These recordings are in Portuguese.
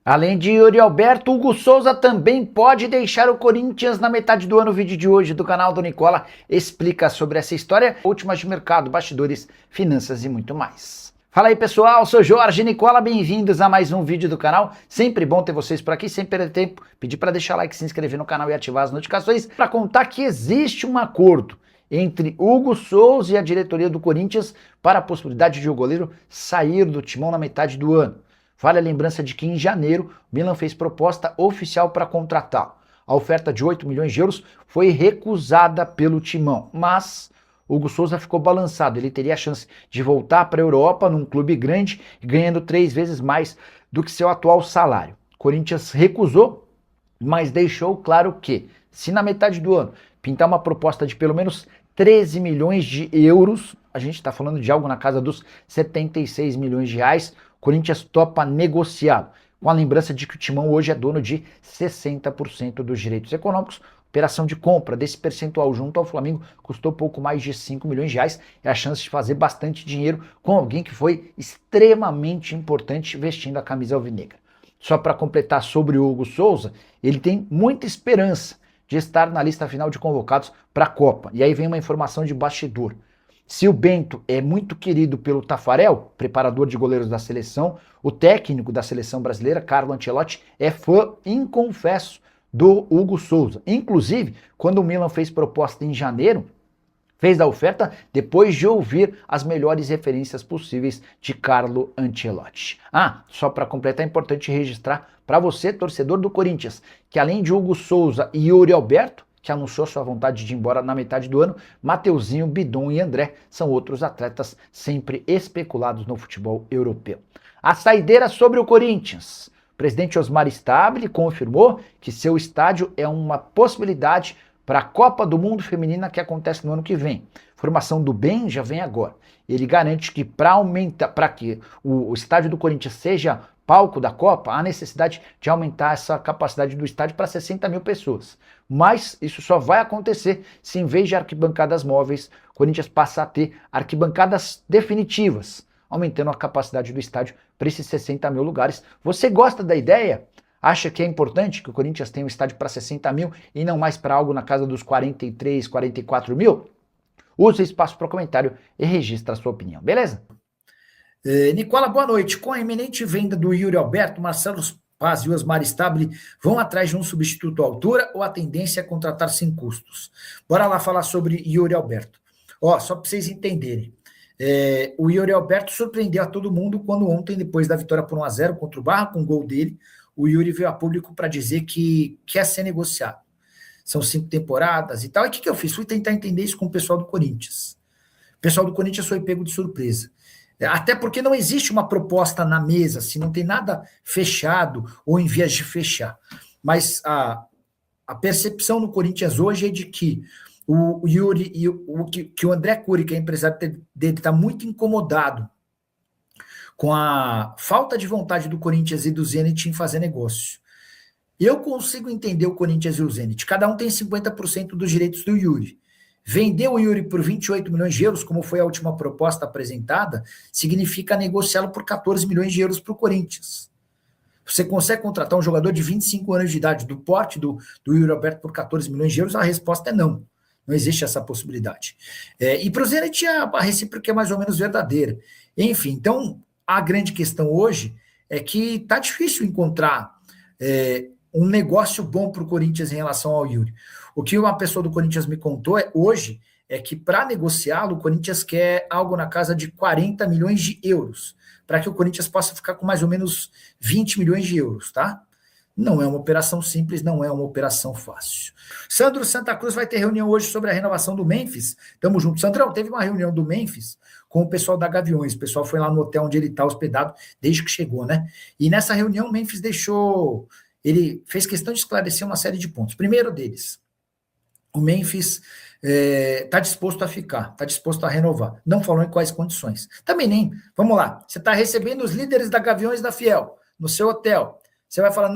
Além de Yuri Alberto, Hugo Souza também pode deixar o Corinthians na metade do ano. O vídeo de hoje do canal do Nicola explica sobre essa história, últimas de mercado, bastidores, finanças e muito mais. Fala aí pessoal, sou Jorge Nicola, bem-vindos a mais um vídeo do canal. Sempre bom ter vocês por aqui, sem perder tempo. Pedir para deixar like, se inscrever no canal e ativar as notificações para contar que existe um acordo entre Hugo Souza e a diretoria do Corinthians para a possibilidade de o goleiro sair do timão na metade do ano. Vale a lembrança de que em janeiro o Milan fez proposta oficial para contratá-lo. A oferta de 8 milhões de euros foi recusada pelo timão, mas Hugo Souza ficou balançado. Ele teria a chance de voltar para a Europa num clube grande, ganhando 3 vezes mais do que seu atual salário. O Corinthians recusou, mas deixou claro que, se na metade do ano pintar uma proposta de pelo menos 13 milhões de euros, a gente está falando de algo na casa dos 76 milhões de reais, o Corinthians topa negociá-lo, com a lembrança de que o Timão hoje é dono de 60% dos direitos econômicos. Operação de compra desse percentual junto ao Flamengo custou pouco mais de 5 milhões de reais. É a chance de fazer bastante dinheiro com alguém que foi extremamente importante vestindo a camisa alvinegra. Só para completar sobre o Hugo Souza, ele tem muita esperança de estar na lista final de convocados para a Copa. E aí vem uma informação de bastidor. Se o Bento é muito querido pelo Tafarel, preparador de goleiros da seleção, o técnico da seleção brasileira, Carlo Ancelotti, é fã inconfesso do Hugo Souza. Inclusive, quando o Milan fez proposta em janeiro, fez a oferta depois de ouvir as melhores referências possíveis de Carlo Ancelotti. Só para completar, é importante registrar para você, torcedor do Corinthians, que além de Hugo Souza e Yuri Alberto, que anunciou sua vontade de ir embora na metade do ano, Mateuzinho, Bidon e André são outros atletas sempre especulados no futebol europeu. A saideira sobre o Corinthians. O presidente Osmar Stabile confirmou que seu estádio é uma possibilidade para a Copa do Mundo Feminina que acontece no ano que vem. Formação do bem já vem agora. Ele garante que para que o estádio do Corinthians seja palco da Copa, há necessidade de aumentar essa capacidade do estádio para 60 mil pessoas. Mas isso só vai acontecer se, em vez de arquibancadas móveis, o Corinthians passa a ter arquibancadas definitivas, aumentando a capacidade do estádio para esses 60 mil lugares. Você gosta da ideia? Acha que é importante que o Corinthians tenha um estádio para 60 mil e não mais para algo na casa dos 43, 44 mil? Use o espaço para comentário e registre a sua opinião, beleza? Nicola, boa noite. Com a iminente venda do Yuri Alberto, Marcelo Paz e Osmar Stabile vão atrás de um substituto à altura ou a tendência é contratar sem custos? Bora lá falar sobre Yuri Alberto. Só para vocês entenderem. O Yuri Alberto surpreendeu a todo mundo quando ontem, depois da vitória por 1-0 contra o Barra, com o gol dele, o Yuri veio a público para dizer que quer ser negociado. São 5 temporadas e tal. E o que eu fiz? Fui tentar entender isso com o pessoal do Corinthians. O pessoal do Corinthians foi pego de surpresa. Até porque não existe uma proposta na mesa, assim, não tem nada fechado ou em vias de fechar. Mas a percepção no Corinthians hoje é de que o Yuri e que o André Curi, que é empresário dele, está muito incomodado com a falta de vontade do Corinthians e do Zenit em fazer negócio. Eu consigo entender o Corinthians e o Zenit. Cada um tem 50% dos direitos do Yuri. Vender o Yuri por 28 milhões de euros, como foi a última proposta apresentada, significa negociá-lo por 14 milhões de euros para o Corinthians. Você consegue contratar um jogador de 25 anos de idade do porte do Yuri Alberto por 14 milhões de euros? A resposta é não. Não existe essa possibilidade. E para o Zenit a recíproca é mais ou menos verdadeira. Enfim, então a grande questão hoje é que está difícil encontrar um negócio bom para o Corinthians em relação ao Yuri. O que uma pessoa do Corinthians me contou hoje é que para negociá-lo, o Corinthians quer algo na casa de 40 milhões de euros, para que o Corinthians possa ficar com mais ou menos 20 milhões de euros, tá? Não é uma operação simples, não é uma operação fácil. Sandro Santa Cruz vai ter reunião hoje sobre a renovação do Memphis. Tamo junto. Sandrão, teve uma reunião do Memphis com o pessoal da Gaviões. O pessoal foi lá no hotel onde ele está hospedado desde que chegou, né? E nessa reunião o Memphis ele fez questão de esclarecer uma série de pontos. Primeiro deles, o Memphis está disposto a ficar, está disposto a renovar. Não falou em quais condições. Também nem, vamos lá, você está recebendo os líderes da Gaviões da Fiel no seu hotel. Você vai falar,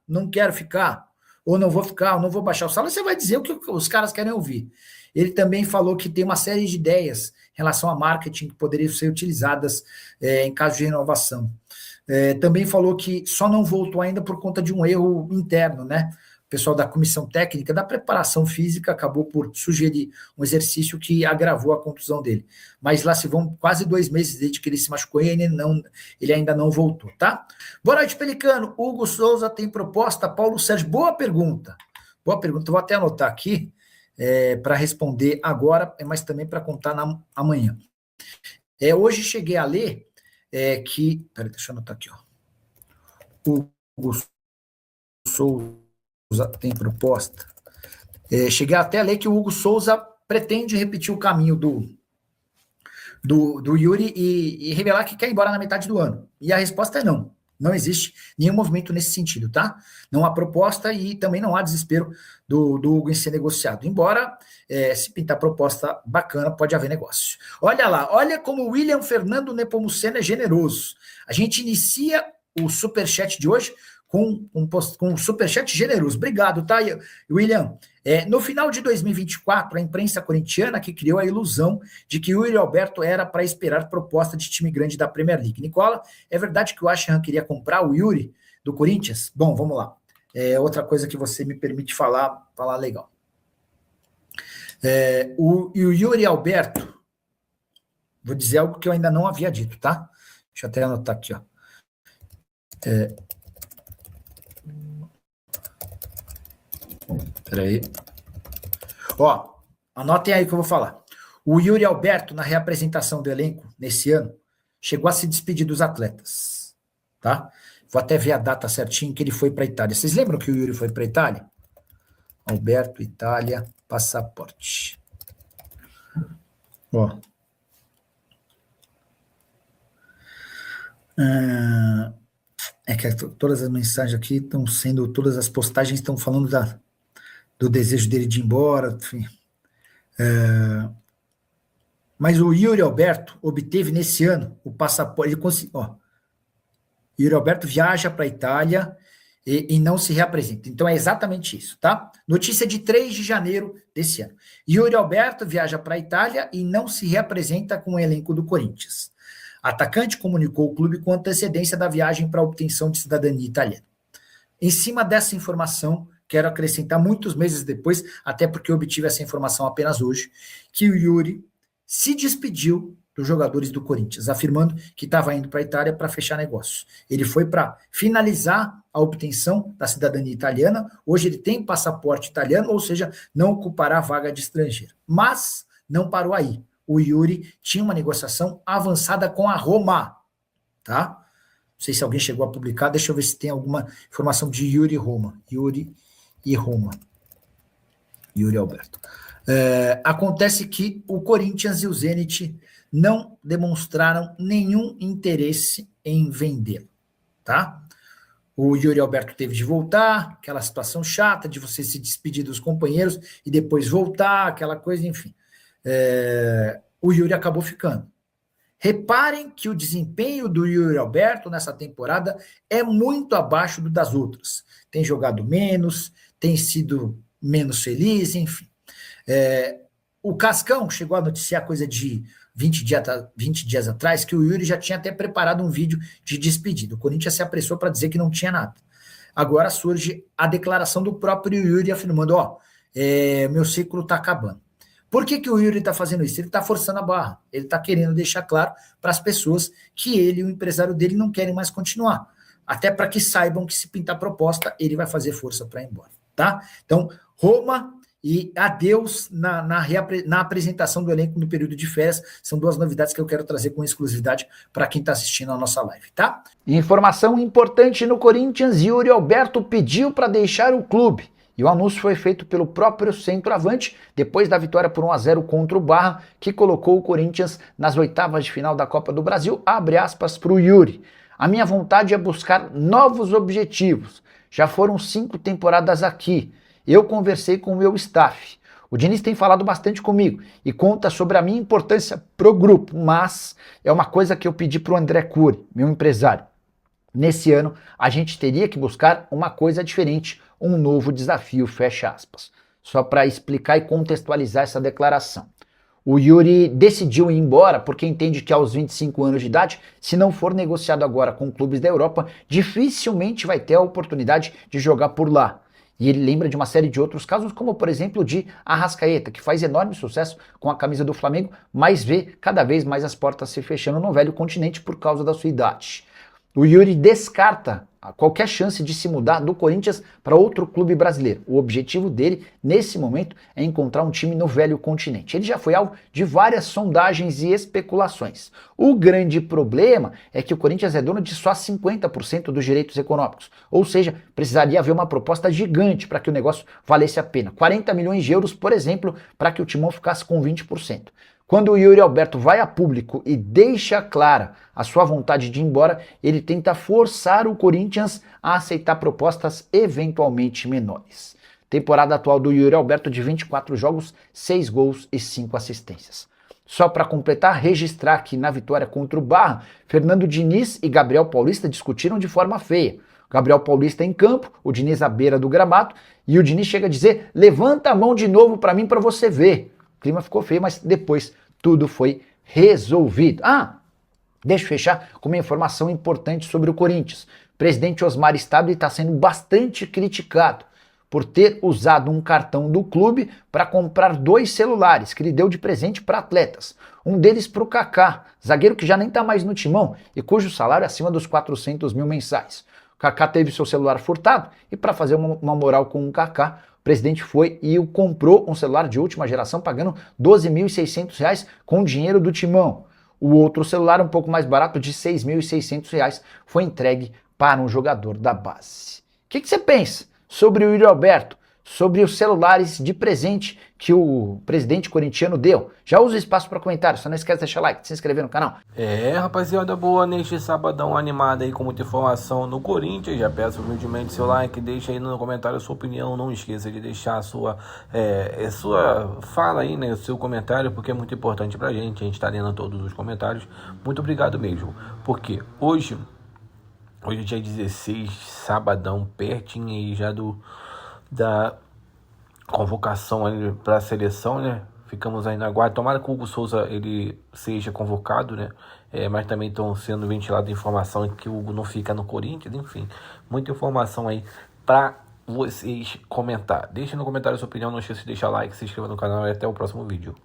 não quero ficar, ou não vou ficar, ou não vou baixar o salário. Você vai dizer o que os caras querem ouvir. Ele também falou que tem uma série de ideias em relação a marketing que poderiam ser utilizadas em caso de renovação. Também falou que só não voltou ainda por conta de um erro interno, né? O pessoal da comissão técnica da preparação física acabou por sugerir um exercício que agravou a contusão dele. Mas lá se vão quase 2 meses desde que ele se machucou e ele ainda não voltou, tá? Boa noite, Pelicano. Hugo Souza tem proposta. Paulo Sérgio, boa pergunta. Boa pergunta. Vou até anotar aqui para responder agora, mas também para contar amanhã. Hoje cheguei a ler que... Peraí, deixa eu anotar aqui, ó. Hugo Souza tem proposta. Cheguei até a ler que o Hugo Souza pretende repetir o caminho do Yuri e revelar que quer ir embora na metade do ano. E a resposta é não. Não existe nenhum movimento nesse sentido, tá? Não há proposta e também não há desespero do Hugo em ser negociado. Embora, se pintar proposta bacana, pode haver negócio. Olha lá, olha como o William Fernando Nepomuceno é generoso. A gente inicia o superchat de hoje com um superchat generoso. Obrigado, tá, William? No final de 2024, a imprensa corintiana que criou a ilusão de que o Yuri Alberto era para esperar proposta de time grande da Premier League. Nicola, é verdade que o West Ham queria comprar o Yuri do Corinthians? Bom, vamos lá. Outra coisa que você me permite falar legal. O Yuri Alberto, vou dizer algo que eu ainda não havia dito, tá? Deixa eu até anotar aqui, ó. Peraí. Ó, anotem aí o que eu vou falar. O Yuri Alberto, na reapresentação do elenco nesse ano, chegou a se despedir dos atletas, tá? Vou até ver a data certinho que ele foi para a Itália. Vocês lembram que o Yuri foi para a Itália? Alberto, Itália, passaporte. Ó. Que todas as mensagens aqui estão sendo, todas as postagens estão falando do desejo dele de ir embora, enfim. Mas o Yuri Alberto obteve nesse ano o passaporte, ele conseguiu, ó, Yuri Alberto viaja para a Itália e não se reapresenta. Então é exatamente isso, tá? Notícia de 3 de janeiro desse ano. Yuri Alberto viaja para a Itália e não se reapresenta com o elenco do Corinthians. Atacante comunicou o clube com antecedência da viagem para a obtenção de cidadania italiana. Em cima dessa informação, quero acrescentar muitos meses depois, até porque obtive essa informação apenas hoje, que o Yuri se despediu dos jogadores do Corinthians, afirmando que estava indo para a Itália para fechar negócio. Ele foi para finalizar a obtenção da cidadania italiana, hoje ele tem passaporte italiano, ou seja, não ocupará vaga de estrangeiro. Mas não parou aí. O Yuri tinha uma negociação avançada com a Roma, tá? Não sei se alguém chegou a publicar, deixa eu ver se tem alguma informação de Yuri e Roma. Yuri e Roma. Yuri Alberto. Acontece que o Corinthians e o Zenit não demonstraram nenhum interesse em vendê-lo, tá? O Yuri Alberto teve de voltar, aquela situação chata de você se despedir dos companheiros e depois voltar, aquela coisa, enfim. O Yuri acabou ficando. Reparem que o desempenho do Yuri Alberto nessa temporada é muito abaixo do das outras. Tem jogado menos, tem sido menos feliz, enfim. O Cascão chegou a noticiar coisa de 20 dias atrás que o Yuri já tinha até preparado um vídeo de despedida. O Corinthians se apressou para dizer que não tinha nada. Agora surge a declaração do próprio Yuri afirmando, meu ciclo está acabando. Por que o Yuri está fazendo isso? Ele está forçando a barra. Ele está querendo deixar claro para as pessoas que ele e o empresário dele não querem mais continuar. Até para que saibam que se pintar proposta, ele vai fazer força para ir embora. Tá? Então, Roma e adeus na apresentação do elenco no período de férias. São 2 novidades que eu quero trazer com exclusividade para quem está assistindo a nossa live. Tá? Informação importante no Corinthians, Yuri Alberto pediu para deixar o clube. E o anúncio foi feito pelo próprio centroavante, depois da vitória por 1-0 contra o Barra, que colocou o Corinthians nas oitavas de final da Copa do Brasil, abre aspas para o Yuri. A minha vontade é buscar novos objetivos. Já foram 5 temporadas aqui. Eu conversei com o meu staff. O Diniz tem falado bastante comigo e conta sobre a minha importância pro grupo, mas é uma coisa que eu pedi pro André Cury, meu empresário. Nesse ano, a gente teria que buscar uma coisa diferente, um novo desafio, fecha aspas. Só para explicar e contextualizar essa declaração. O Yuri decidiu ir embora porque entende que aos 25 anos de idade, se não for negociado agora com clubes da Europa, dificilmente vai ter a oportunidade de jogar por lá. E ele lembra de uma série de outros casos, como por exemplo de Arrascaeta, que faz enorme sucesso com a camisa do Flamengo, mas vê cada vez mais as portas se fechando no velho continente por causa da sua idade. O Yuri descarta qualquer chance de se mudar do Corinthians para outro clube brasileiro. O objetivo dele, nesse momento, é encontrar um time no velho continente. Ele já foi alvo de várias sondagens e especulações. O grande problema é que o Corinthians é dono de só 50% dos direitos econômicos. Ou seja, precisaria haver uma proposta gigante para que o negócio valesse a pena. 40 milhões de euros, por exemplo, para que o Timão ficasse com 20%. Quando o Yuri Alberto vai a público e deixa clara a sua vontade de ir embora, ele tenta forçar o Corinthians a aceitar propostas eventualmente menores. Temporada atual do Yuri Alberto de 24 jogos, 6 gols e 5 assistências. Só para completar, registrar que na vitória contra o Barra, Fernando Diniz e Gabriel Paulista discutiram de forma feia. Gabriel Paulista em campo, o Diniz à beira do gramado, e o Diniz chega a dizer: levanta a mão de novo para mim para você ver. O clima ficou feio, mas depois tudo foi resolvido. Deixa eu fechar com uma informação importante sobre o Corinthians. O presidente Osmar Stabile está sendo bastante criticado por ter usado um cartão do clube para comprar 2 celulares que ele deu de presente para atletas. Um deles para o Kaká, zagueiro que já nem está mais no Timão e cujo salário é acima dos 400 mil mensais. O Kaká teve seu celular furtado e para fazer uma moral com o Kaká, o presidente foi e comprou um celular de última geração pagando R$ 12.600 com dinheiro do Timão. O outro celular, um pouco mais barato, de R$ 6.600, foi entregue para um jogador da base. O que você pensa sobre o Yuri Alberto, sobre os celulares de presente que o presidente corintiano deu? Já usa o espaço para comentário, só não esquece de deixar like, se inscrever no canal. Rapaziada boa, neste sabadão animado aí com muita informação no Corinthians. Já peço humildemente seu like, deixa aí no comentário a sua opinião, não esqueça de deixar a sua fala aí, né, o seu comentário, porque é muito importante pra gente, a gente tá lendo todos os comentários. Muito obrigado mesmo, porque hoje é dia 16, sabadão, pertinho aí já da convocação para a seleção, né? Ficamos aí na guarda. Tomara que o Hugo Souza ele seja convocado, né? Mas também estão sendo ventilada informação que o Hugo não fica no Corinthians, enfim. Muita informação aí para vocês comentar. Deixe no comentário a sua opinião, não esqueça de deixar like, se inscreva no canal e até o próximo vídeo.